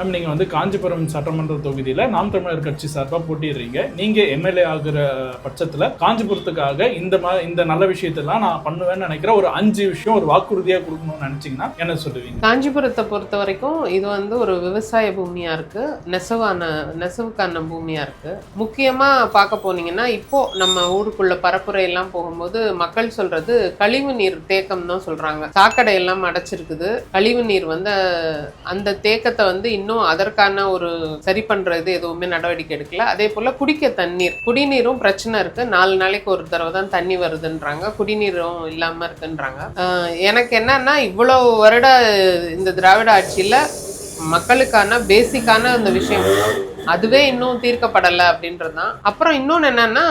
Ma'am நீங்கள் வந்து காஞ்சிபுரம் சட்டமன்ற தொகுதியில் நாம் தமிழர் கட்சி சார்பாக போட்டிடுறீங்க. நீங்கள் எம்எல்ஏ ஆகிற பட்சத்தில் காஞ்சிபுரத்துக்காக இந்த நல்ல விஷயத்தெல்லாம் நான் பண்ணுவேன்னு நினைக்கிற ஒரு 5 விஷயம் ஒரு வாக்குறுதியாக கொடுக்கணும்னு நினச்சிங்கன்னா என்ன சொல்லுவீங்க? காஞ்சிபுரத்தை பொறுத்த வரைக்கும் இது வந்து ஒரு விவசாய பூமியாக இருக்குது, நெசவுக்கான பூமியாக இருக்குது. முக்கியமாக பார்க்க போனீங்கன்னா இப்போ நம்ம ஊருக்குள்ள பரப்புரையெல்லாம் போகும்போது மக்கள் சொல்றது கழிவு நீர் தேக்கம் தான் சொல்றாங்க. சாக்கடை எல்லாம் அடைச்சிருக்குது, கழிவு நீர் வந்து அந்த தேக்கத்தை வந்து இன்னும் அதற்கான ஒரு சரி பண்றது எதுவுமே நடவடிக்கை எடுக்கல. அதே போல குடிநீரும் பிரச்சனை இருக்கு. 4 நாளைக்கு ஒரு தடவை தான் தண்ணி வருதுன்றாங்க, குடிநீரும் இல்லாம இருக்குன்றாங்க. எனக்கு என்னன்னா இவ்வளவு வருட இந்த திராவிட ஆட்சியில மக்களுக்கான பேசிக்கான அந்த விஷயம் அதுவே இன்னும் தீர்க்கப்படலை அப்படின்றதுதான். அப்புறம் இன்னொன்று என்னன்னா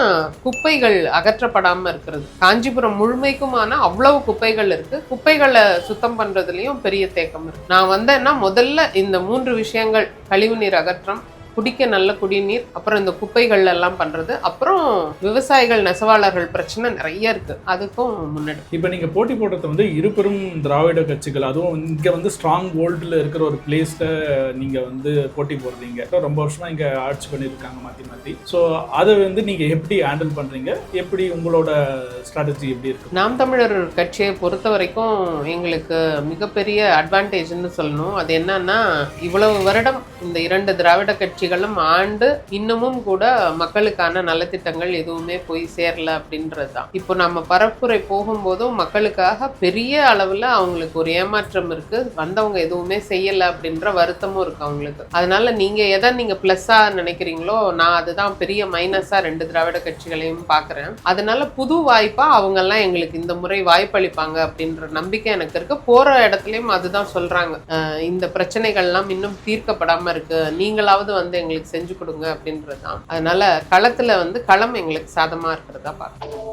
குப்பைகள் அகற்றப்படாம இருக்கிறது. காஞ்சிபுரம் முழுமைக்குமான அவ்வளவு குப்பைகள் இருக்கு. குப்பைகளை சுத்தம் பண்றதுலயும் பெரிய தேக்கம் இருக்கு. நான் வந்தேன்னா முதல்ல இந்த 3 விஷயங்கள், கழிவுநீர் அகற்றம், குடிக்க நல்ல குடிநீர், அப்புறம் இந்த குப்பைகள் எல்லாம் பண்றது, அப்புறம் விவசாயிகள் நெசவாளர்கள் பிரச்சனை நிறைய இருக்கு, அதுக்கும் முன்னாடி. இப்போ நீங்க போட்டி போடுறது வந்து இருபெரும் திராவிட கட்சிகள், அதுவும் இங்க வந்து ஸ்ட்ராங் ஹோல்டில் இருக்கிற ஒரு பிளேஸ்ல நீங்க வந்து போட்டி போடுறீங்க. ரொம்ப வருஷமா இங்க ஆட்சி பண்ணியிருக்காங்க மாத்தி. ஸோ அதை வந்து நீங்க எப்படி ஹேண்டில் பண்றீங்க? எப்படி உங்களோட ஸ்ட்ராட்டஜி எப்படி இருக்கு? நாம் தமிழர் கட்சியை பொறுத்த வரைக்கும் எங்களுக்கு மிகப்பெரிய அட்வான்டேஜ்னு சொல்லணும். அது என்னன்னா இவ்வளவு வருடம் இந்த 2 திராவிட கட்சிகளும் ஆண்டு இன்னமும் கூட மக்களுக்கான நலத்திட்டங்கள் எதுவுமே போய் சேரல அப்படின்றது தான். இப்போ நம்ம பரப்புரை போகும்போதும் மக்களுக்காக பெரிய அளவில் அவங்களுக்கு ஒரு ஏமாற்றம் இருக்கு. வந்தவங்க எதுவுமே செய்யலை அப்படின்ற வருத்தமும் இருக்கு அவங்களுக்கு. அதனால நீங்க பிளஸ்ஸா நினைக்கிறீங்களோ, நான் அதுதான் பெரிய மைனஸா 2 திராவிட கட்சிகளையும் பார்க்குறேன். அதனால புது வாய்ப்பா அவங்க எல்லாம் எங்களுக்கு இந்த முறை வாய்ப்பளிப்பாங்க அப்படின்ற நம்பிக்கை எனக்கு இருக்கு. போற இடத்துலயும் அதுதான் சொல்றாங்க, இந்த பிரச்சனைகள்லாம் இன்னும் தீர்க்கப்படாம இருக்கு, நீங்களாவது வந்து எங்களுக்கு செஞ்சு கொடுங்க அப்படின்றது தான். அதனால களத்துல வந்து களம் எங்களுக்கு சாதமா இருக்கிறதா பார்க்கணும்.